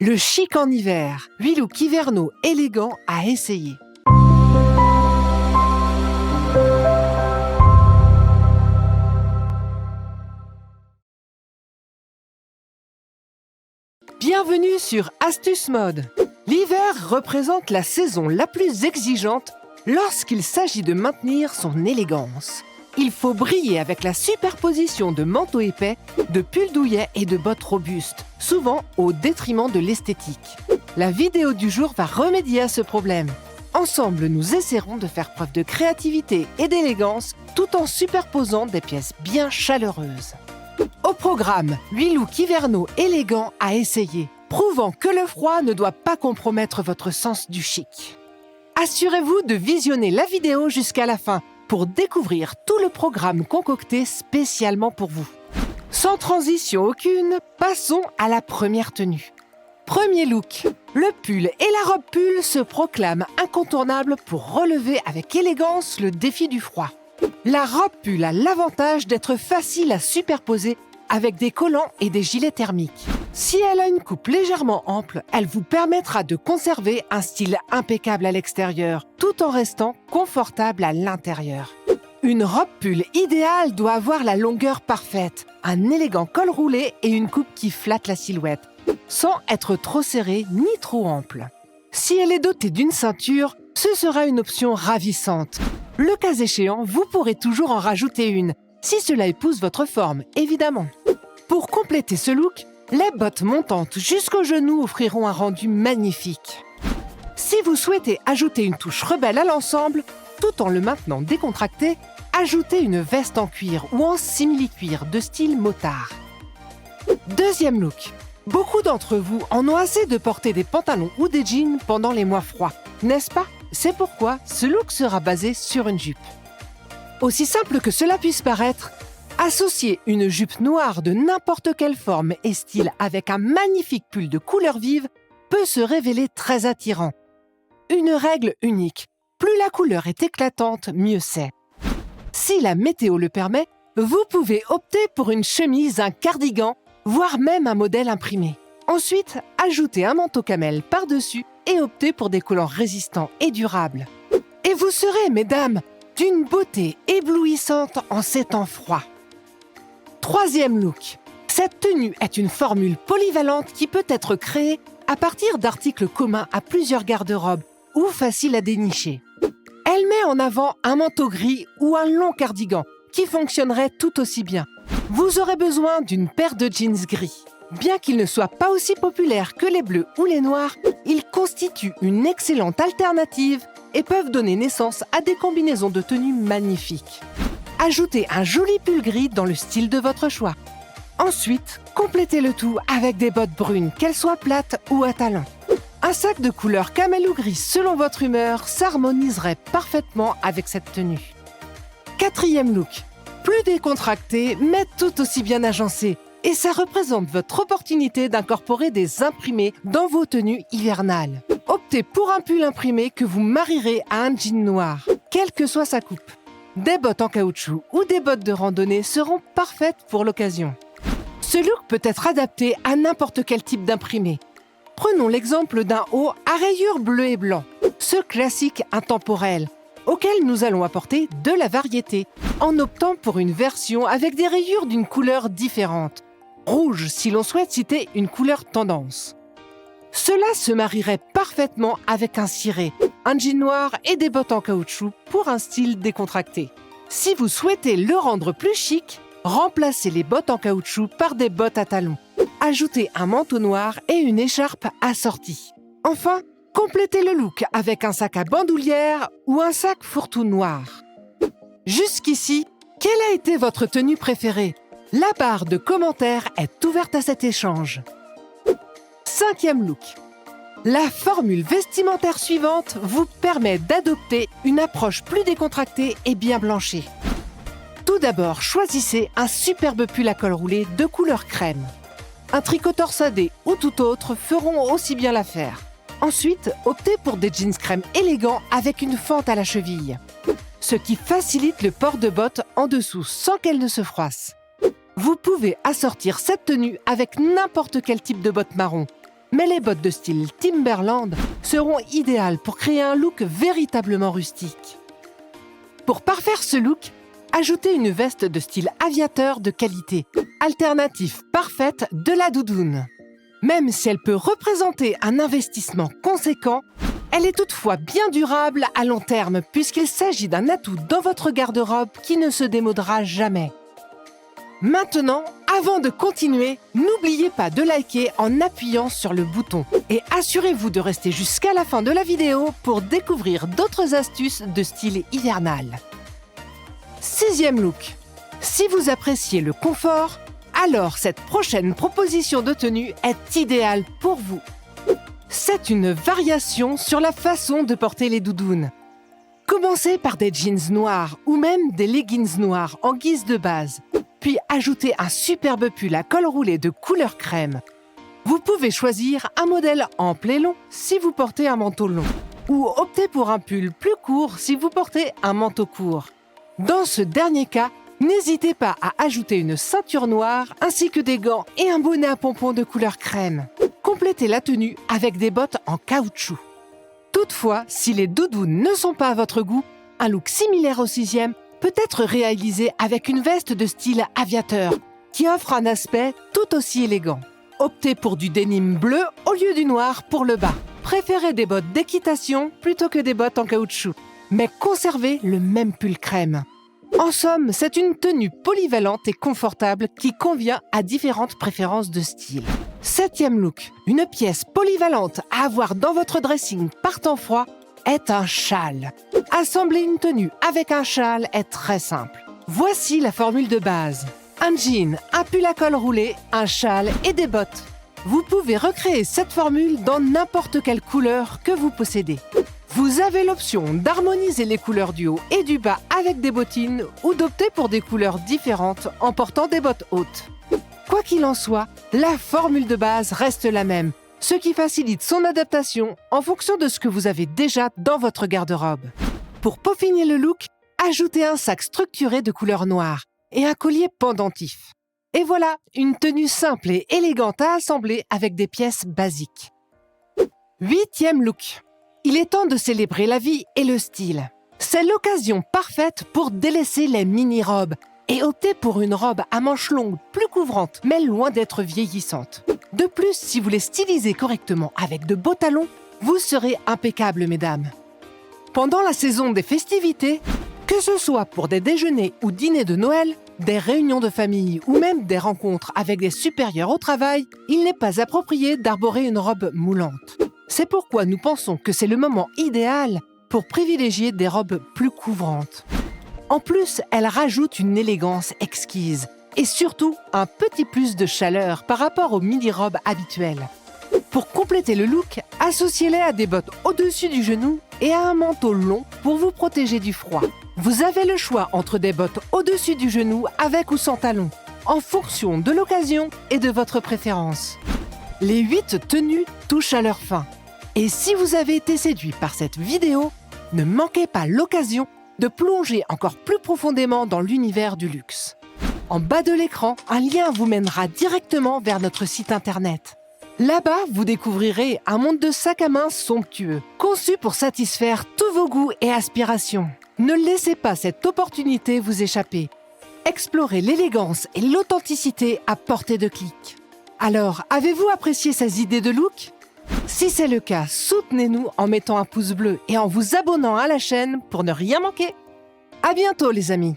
Le chic en hiver, 8 looks hivernaux élégants à essayer. Bienvenue sur Astuce Mode. L'hiver représente la saison la plus exigeante lorsqu'il s'agit de maintenir son élégance. Il faut briller avec la superposition de manteaux épais, de pulls douillets et de bottes robustes, souvent au détriment de l'esthétique. La vidéo du jour va remédier à ce problème. Ensemble, nous essaierons de faire preuve de créativité et d'élégance tout en superposant des pièces bien chaleureuses. Au programme, 8 looks hivernaux élégants à essayer, prouvant que le froid ne doit pas compromettre votre sens du chic. Assurez-vous de visionner la vidéo jusqu'à la fin pour découvrir tout le programme concocté spécialement pour vous. Sans transition aucune, passons à la première tenue. Premier look. Le pull et la robe pull se proclament incontournables pour relever avec élégance le défi du froid. La robe pull a l'avantage d'être facile à superposer avec des collants et des gilets thermiques. Si elle a une coupe légèrement ample, elle vous permettra de conserver un style impeccable à l'extérieur, tout en restant confortable à l'intérieur. Une robe pull idéale doit avoir la longueur parfaite, un élégant col roulé et une coupe qui flatte la silhouette, sans être trop serrée ni trop ample. Si elle est dotée d'une ceinture, ce sera une option ravissante. Le cas échéant, vous pourrez toujours en rajouter une, si cela épouse votre forme, évidemment. Pour compléter ce look, les bottes montantes jusqu'aux genoux offriront un rendu magnifique. Si vous souhaitez ajouter une touche rebelle à l'ensemble, tout en le maintenant décontracté, ajoutez une veste en cuir ou en simili-cuir de style motard. Deuxième look. Beaucoup d'entre vous en ont assez de porter des pantalons ou des jeans pendant les mois froids, n'est-ce pas? C'est pourquoi ce look sera basé sur une jupe. Aussi simple que cela puisse paraître, associer une jupe noire de n'importe quelle forme et style avec un magnifique pull de couleur vive peut se révéler très attirant. Une règle unique, plus la couleur est éclatante, mieux c'est. Si la météo le permet, vous pouvez opter pour une chemise, un cardigan, voire même un modèle imprimé. Ensuite, ajoutez un manteau camel par-dessus et optez pour des collants résistants et durables. Et vous serez, mesdames, d'une beauté éblouissante en ces temps froids. Troisième look. Cette tenue est une formule polyvalente qui peut être créée à partir d'articles communs à plusieurs garde-robes ou faciles à dénicher. Elle met en avant un manteau gris ou un long cardigan qui fonctionnerait tout aussi bien. Vous aurez besoin d'une paire de jeans gris. Bien qu'ils ne soient pas aussi populaires que les bleus ou les noirs, ils constituent une excellente alternative et peuvent donner naissance à des combinaisons de tenues magnifiques. Ajoutez un joli pull gris dans le style de votre choix. Ensuite, complétez le tout avec des bottes brunes, qu'elles soient plates ou à talons. Un sac de couleur camel ou gris selon votre humeur s'harmoniserait parfaitement avec cette tenue. Quatrième look. Plus décontracté, mais tout aussi bien agencé. Et ça représente votre opportunité d'incorporer des imprimés dans vos tenues hivernales. Optez pour un pull imprimé que vous marierez à un jean noir, quelle que soit sa coupe. Des bottes en caoutchouc ou des bottes de randonnée seront parfaites pour l'occasion. Ce look peut être adapté à n'importe quel type d'imprimé. Prenons l'exemple d'un haut à rayures bleu et blanc, ce classique intemporel, auquel nous allons apporter de la variété, en optant pour une version avec des rayures d'une couleur différente. Rouge si l'on souhaite citer une couleur tendance. Cela se marierait parfaitement avec un ciré, un jean noir et des bottes en caoutchouc pour un style décontracté. Si vous souhaitez le rendre plus chic, remplacez les bottes en caoutchouc par des bottes à talons. Ajoutez un manteau noir et une écharpe assortie. Enfin, complétez le look avec un sac à bandoulière ou un sac fourre-tout noir. Jusqu'ici, quelle a été votre tenue préférée? La barre de commentaires est ouverte à cet échange. Cinquième look. La formule vestimentaire suivante vous permet d'adopter une approche plus décontractée et bien blanchie. Tout d'abord, choisissez un superbe pull à col roulé de couleur crème. Un tricot torsadé ou tout autre feront aussi bien l'affaire. Ensuite, optez pour des jeans crème élégants avec une fente à la cheville, ce qui facilite le port de bottes en dessous sans qu'elles ne se froissent. Vous pouvez assortir cette tenue avec n'importe quel type de bottes marron, Mais les bottes de style Timberland seront idéales pour créer un look véritablement rustique. Pour parfaire ce look, ajoutez une veste de style aviateur de qualité, alternative parfaite de la doudoune. Même si elle peut représenter un investissement conséquent, elle est toutefois bien durable à long terme puisqu'il s'agit d'un atout dans votre garde-robe qui ne se démodera jamais. Maintenant, avant de continuer, n'oubliez pas de liker en appuyant sur le bouton et assurez-vous de rester jusqu'à la fin de la vidéo pour découvrir d'autres astuces de style hivernal. 6e look. Si vous appréciez le confort, alors cette prochaine proposition de tenue est idéale pour vous. C'est une variation sur la façon de porter les doudounes. Commencez par des jeans noirs ou même des leggings noirs en guise de base, puis ajoutez un superbe pull à col roulé de couleur crème. Vous pouvez choisir un modèle ample et long si vous portez un manteau long, ou opter pour un pull plus court si vous portez un manteau court. Dans ce dernier cas, n'hésitez pas à ajouter une ceinture noire ainsi que des gants et un bonnet à pompons de couleur crème. Complétez la tenue avec des bottes en caoutchouc. Toutefois, si les doudounes ne sont pas à votre goût, un look similaire au 6e peut être réalisé avec une veste de style aviateur qui offre un aspect tout aussi élégant. Optez pour du denim bleu au lieu du noir pour le bas. Préférez des bottes d'équitation plutôt que des bottes en caoutchouc, mais conservez le même pull crème. En somme, c'est une tenue polyvalente et confortable qui convient à différentes préférences de style. 7e look. Une pièce polyvalente à avoir dans votre dressing par temps froid est un châle. Assembler une tenue avec un châle est très simple. Voici la formule de base. Un jean, un pull à col roulé, un châle et des bottes. Vous pouvez recréer cette formule dans n'importe quelle couleur que vous possédez. Vous avez l'option d'harmoniser les couleurs du haut et du bas avec des bottines ou d'opter pour des couleurs différentes en portant des bottes hautes. Quoi qu'il en soit, la formule de base reste la même, ce qui facilite son adaptation en fonction de ce que vous avez déjà dans votre garde-robe. Pour peaufiner le look, ajoutez un sac structuré de couleur noire et un collier pendentif. Et voilà, une tenue simple et élégante à assembler avec des pièces basiques. 8e look. Il est temps de célébrer la vie et le style. C'est l'occasion parfaite pour délaisser les mini-robes et opter pour une robe à manches longues plus couvrantes, mais loin d'être vieillissante. De plus, si vous les stylisez correctement avec de beaux talons, vous serez impeccable, mesdames. Pendant la saison des festivités, que ce soit pour des déjeuners ou dîners de Noël, des réunions de famille ou même des rencontres avec des supérieurs au travail, il n'est pas approprié d'arborer une robe moulante. C'est pourquoi nous pensons que c'est le moment idéal pour privilégier des robes plus couvrantes. En plus, elles rajoutent une élégance exquise et surtout un petit plus de chaleur par rapport aux mini-robes habituelles. Pour compléter le look, associez-les à des bottes au-dessus du genou et à un manteau long pour vous protéger du froid. Vous avez le choix entre des bottes au-dessus du genou avec ou sans talons, en fonction de l'occasion et de votre préférence. Les 8 tenues touchent à leur fin. Et si vous avez été séduit par cette vidéo, ne manquez pas l'occasion de plonger encore plus profondément dans l'univers du luxe. En bas de l'écran, un lien vous mènera directement vers notre site internet. Là-bas, vous découvrirez un monde de sacs à main somptueux, conçu pour satisfaire tous vos goûts et aspirations. Ne laissez pas cette opportunité vous échapper. Explorez l'élégance et l'authenticité à portée de clic. Alors, avez-vous apprécié ces idées de look ? Si c'est le cas, soutenez-nous en mettant un pouce bleu et en vous abonnant à la chaîne pour ne rien manquer. À bientôt les amis!